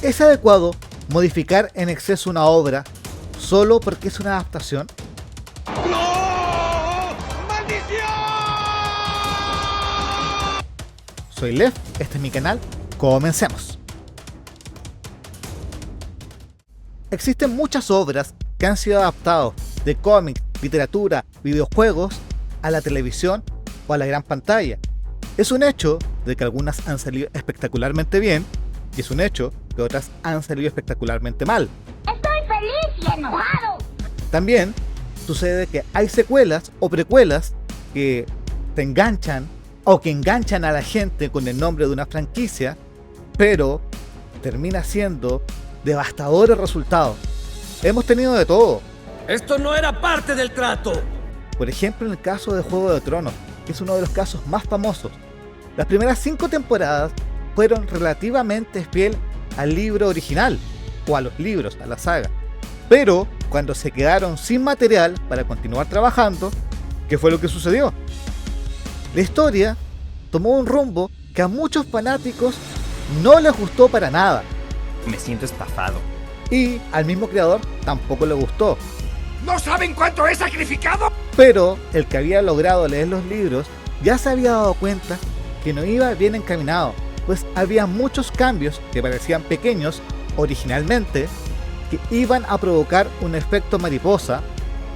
¿Es adecuado modificar en exceso una obra solo porque es una adaptación? ¡No! ¡Maldición! Soy Lev, este es mi canal, comencemos. Existen muchas obras que han sido adaptadas de cómics, literatura, videojuegos a la televisión o a la gran pantalla. Es un hecho de que algunas han salido espectacularmente bien y es un hecho que otras han salido espectacularmente mal. Estoy feliz y enojado. También sucede que hay secuelas o precuelas que te enganchan o que enganchan a la gente con el nombre de una franquicia, pero termina siendo devastador el resultado. Hemos tenido de todo. ¡Esto no era parte del trato! Por ejemplo, en el caso de Juego de Tronos, que es uno de los casos más famosos. Las primeras 5 temporadas fueron relativamente fiel al libro original, o a los libros, a la saga. Pero cuando se quedaron sin material para continuar trabajando, ¿qué fue lo que sucedió? La historia tomó un rumbo que a muchos fanáticos no les gustó para nada. Me siento estafado. Y al mismo creador tampoco le gustó. ¿No saben cuánto he sacrificado? Pero el que había logrado leer los libros ya se había dado cuenta que no iba bien encaminado, pues había muchos cambios que parecían pequeños originalmente, que iban a provocar un efecto mariposa,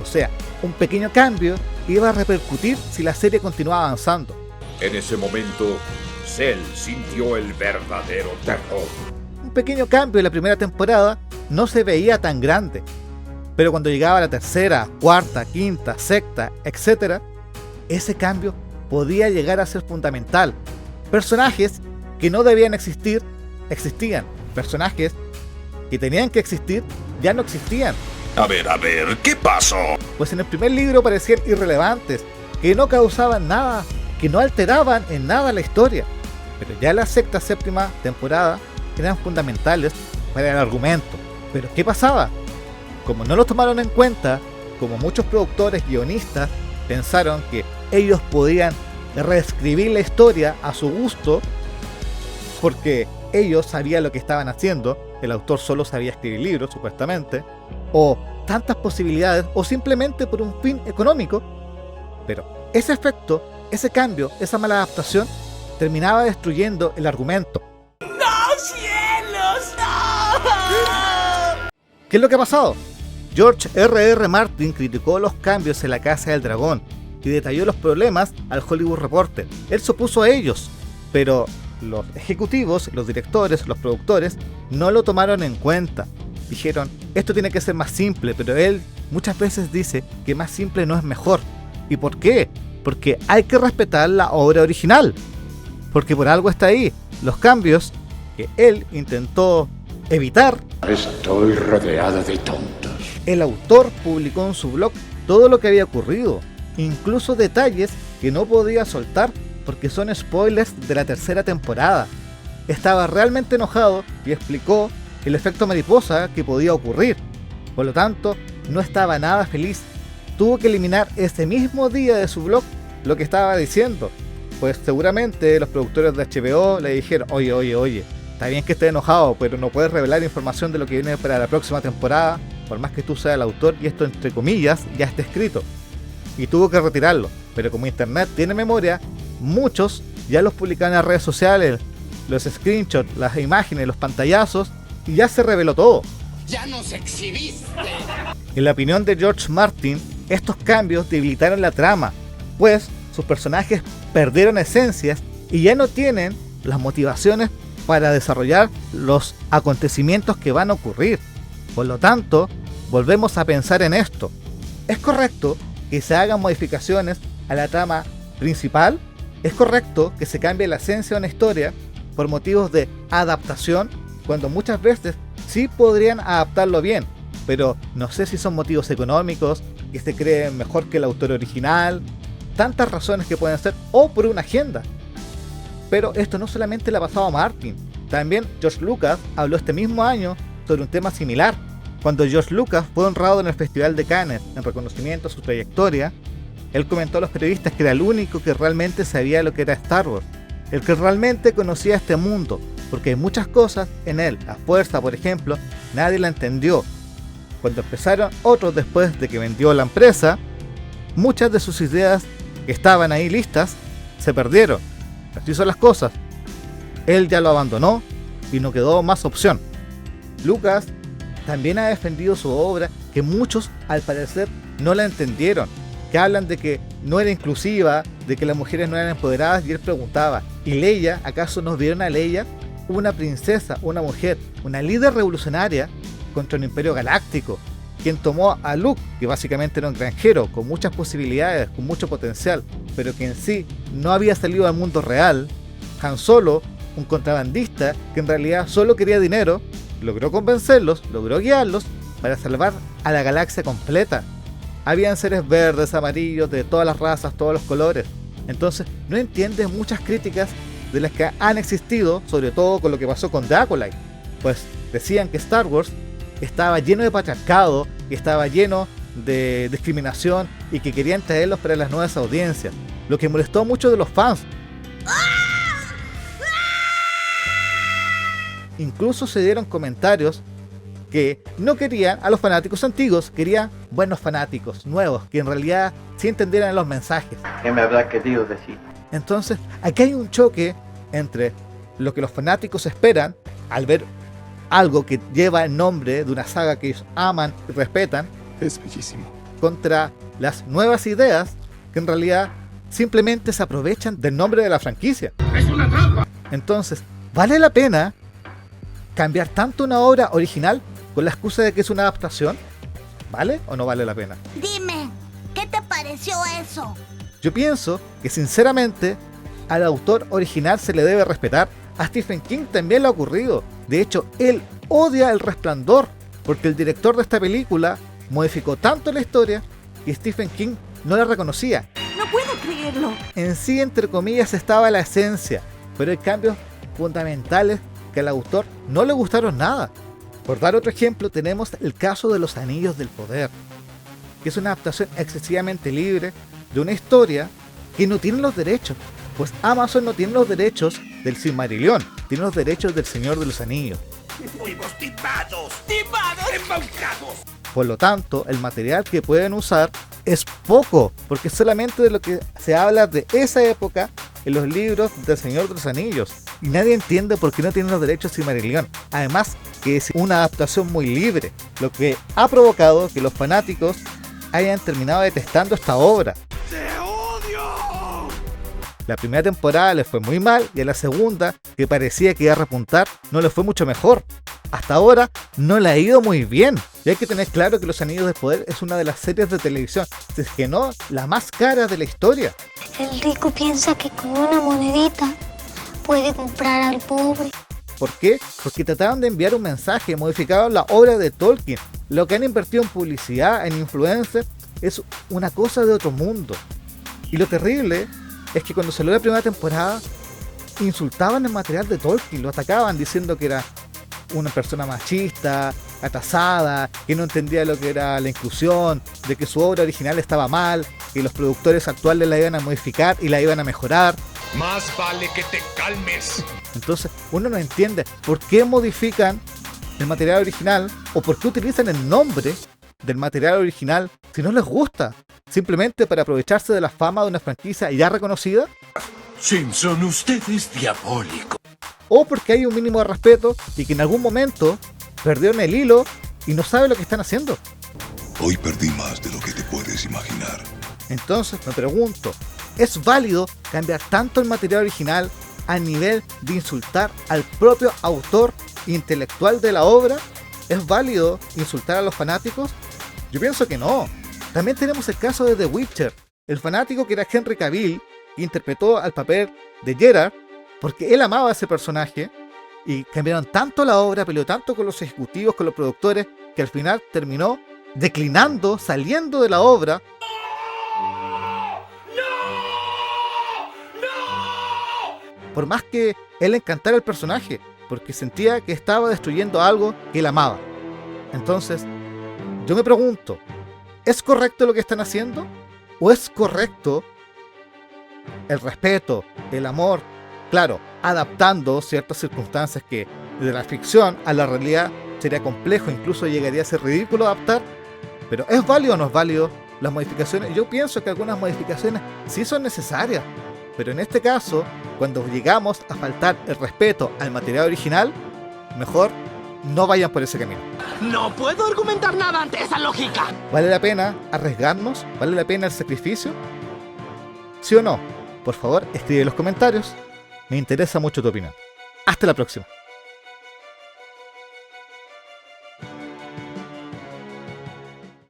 o sea, un pequeño cambio iba a repercutir si la serie continuaba avanzando. En ese momento, Cell sintió el verdadero terror. Un pequeño cambio en la primera temporada no se veía tan grande, pero cuando llegaba la tercera, cuarta, quinta, sexta, etc., ese cambio podía llegar a ser fundamental. Personajes que no debían existir, existían. Personajes que tenían que existir, ya no existían. A ver, ¿qué pasó? Pues en el primer libro parecían irrelevantes, que no causaban nada, que no alteraban en nada la historia. Pero ya en la sexta, séptima temporada eran fundamentales para el argumento. Pero ¿qué pasaba? Como no los tomaron en cuenta, como muchos productores guionistas pensaron que ellos podían reescribir la historia a su gusto, porque ellos sabían lo que estaban haciendo, el autor solo sabía escribir libros, supuestamente, o tantas posibilidades, o simplemente por un fin económico. Pero ese efecto, ese cambio, esa mala adaptación, terminaba destruyendo el argumento. ¡No, cielos! ¡No! ¿Qué es lo que ha pasado? George R.R. Martin criticó los cambios en La Casa del Dragón y detalló los problemas al Hollywood Reporter. Él se opuso a ellos, pero los ejecutivos, los directores, los productores no lo tomaron en cuenta. Dijeron, esto tiene que ser más simple, pero él muchas veces dice que más simple no es mejor. ¿Y por qué? Porque hay que respetar la obra original. Porque por algo está ahí. Los cambios que él intentó evitar. Estoy rodeado de tontos. El autor publicó en su blog todo lo que había ocurrido, incluso detalles que no podía soltar porque son spoilers de la tercera temporada. Estaba realmente enojado y explicó el efecto mariposa que podía ocurrir. Por lo tanto, no estaba nada feliz. Tuvo que eliminar ese mismo día de su blog lo que estaba diciendo, pues seguramente los productores de HBO le dijeron, oye, está bien que estés enojado, pero no puedes revelar información de lo que viene para la próxima temporada, por más que tú seas el autor y esto entre comillas ya está escrito. Y tuvo que retirarlo, pero como internet tiene memoria, muchos ya los publicaron en las redes sociales, los screenshots, las imágenes, los pantallazos, y ya se reveló todo. ¡Ya nos exhibiste! En la opinión de George Martin, estos cambios debilitaron la trama, pues sus personajes perdieron esencias y ya no tienen las motivaciones para desarrollar los acontecimientos que van a ocurrir. Por lo tanto, volvemos a pensar en esto. ¿Es correcto que se hagan modificaciones a la trama principal? ¿Es correcto que se cambie la esencia de una historia por motivos de adaptación, cuando muchas veces sí podrían adaptarlo bien, pero no sé si son motivos económicos, que se creen mejor que el autor original, tantas razones que pueden ser, o por una agenda? Pero esto no solamente le ha pasado a Martin, también George Lucas habló este mismo año sobre un tema similar. Cuando George Lucas fue honrado en el Festival de Cannes en reconocimiento a su trayectoria, él comentó a los periodistas que era el único que realmente sabía lo que era Star Wars, el que realmente conocía este mundo, porque hay muchas cosas en él. La fuerza, por ejemplo, nadie la entendió. Cuando empezaron otros después de que vendió la empresa, muchas de sus ideas que estaban ahí listas se perdieron. Así son las cosas. Él ya lo abandonó y no quedó más opción. Lucas también ha defendido su obra, que muchos al parecer no la entendieron, que hablan de que no era inclusiva, de que las mujeres no eran empoderadas, y él preguntaba, ¿y Leia? ¿Acaso nos vieron a Leia? Una princesa, una mujer, una líder revolucionaria contra un imperio galáctico, quien tomó a Luke, que básicamente era un granjero con muchas posibilidades, con mucho potencial, pero que en sí no había salido al mundo real. Han Solo, un contrabandista que en realidad solo quería dinero, logró convencerlos, logró guiarlos para salvar a la galaxia completa. Habían seres verdes, amarillos, de todas las razas, todos los colores. Entonces no entiendes muchas críticas de las que han existido, sobre todo con lo que pasó con The Acolyte. Pues decían que Star Wars estaba lleno de patriarcado, que estaba lleno de discriminación y que querían traerlos para las nuevas audiencias, lo que molestó a muchos de los fans. Incluso se dieron comentarios que no querían a los fanáticos antiguos, querían buenos fanáticos, nuevos, que en realidad sí entendieran los mensajes. ¿Qué me habrá querido decir? Entonces, aquí hay un choque entre lo que los fanáticos esperan al ver algo que lleva el nombre de una saga que ellos aman y respetan, Es bellísimo. contra las nuevas ideas que en realidad simplemente se aprovechan del nombre de la franquicia. ¡Es una trampa! Entonces, ¿vale la pena cambiar tanto una obra original con la excusa de que es una adaptación? ¿Vale o no vale la pena? Dime, ¿qué te pareció eso? Yo pienso que sinceramente al autor original se le debe respetar. A Stephen King también le ha ocurrido. De hecho, él odia El Resplandor porque el director de esta película modificó tanto la historia que Stephen King no la reconocía. No puedo creerlo. En sí, entre comillas, estaba la esencia, pero hay cambios fundamentales que al autor no le gustaron nada. Por dar otro ejemplo, tenemos el caso de Los Anillos del Poder, que es una adaptación excesivamente libre de una historia que no tiene los derechos, pues Amazon no tiene los derechos del Silmarillion, tiene los derechos del Señor de los Anillos. ¡Fuimos timados! ¡Timados! ¡Embaucados! Por lo tanto, el material que pueden usar es poco, porque solamente de lo que se habla de esa época en los libros del Señor de los Anillos. Y nadie entiende por qué no tienen los derechos Silmarillion. Además, que es una adaptación muy libre, lo que ha provocado que los fanáticos hayan terminado detestando esta obra. ¡Te odio! La primera temporada le fue muy mal y a la segunda, que parecía que iba a repuntar, no le fue mucho mejor. Hasta ahora no le ha ido muy bien. Y hay que tener claro que Los Anillos del Poder es una de las series de televisión, si es que no la más cara de la historia. El rico piensa que con una monedita puede comprar al pobre. ¿Por qué? Porque trataron de enviar un mensaje, modificaron la obra de Tolkien. Lo que han invertido en publicidad, en influencers, es una cosa de otro mundo. Y lo terrible es que cuando salió la primera temporada, insultaban el material de Tolkien, lo atacaban diciendo que era una persona machista, atrasada, que no entendía lo que era la inclusión, de que su obra original estaba mal, que los productores actuales la iban a modificar y la iban a mejorar. Más vale que te calmes. Entonces uno no entiende por qué modifican el material original o por qué utilizan el nombre del material original si no les gusta, simplemente para aprovecharse de la fama de una franquicia ya reconocida, Simpson, usted es diabólico. o porque hay un mínimo de respeto y que en algún momento perdieron el hilo y no saben lo que están haciendo. Hoy perdí más de lo que te puedes imaginar. Entonces me pregunto, ¿es válido cambiar tanto el material original a nivel de insultar al propio autor intelectual de la obra? ¿Es válido insultar a los fanáticos? Yo pienso que no. También tenemos el caso de The Witcher, el fanático que era Henry Cavill, que interpretó al papel de Geralt, porque él amaba a ese personaje, y cambiaron tanto la obra, peleó tanto con los ejecutivos, con los productores, que al final terminó declinando, saliendo de la obra. Por más que él le encantara el personaje, porque sentía que estaba destruyendo algo que él amaba. Entonces, yo me pregunto, ¿es correcto lo que están haciendo? ¿O es correcto el respeto, el amor? Claro, adaptando ciertas circunstancias que de la ficción a la realidad sería complejo, incluso llegaría a ser ridículo adaptar. Pero ¿es válido o no es válido las modificaciones? Yo pienso que algunas modificaciones sí son necesarias, pero en este caso, cuando llegamos a faltar el respeto al material original, mejor no vayan por ese camino. No puedo argumentar nada ante esa lógica. ¿Vale la pena arriesgarnos? ¿Vale la pena el sacrificio? ¿Sí o no? Por favor, escribe en los comentarios. Me interesa mucho tu opinión. Hasta la próxima.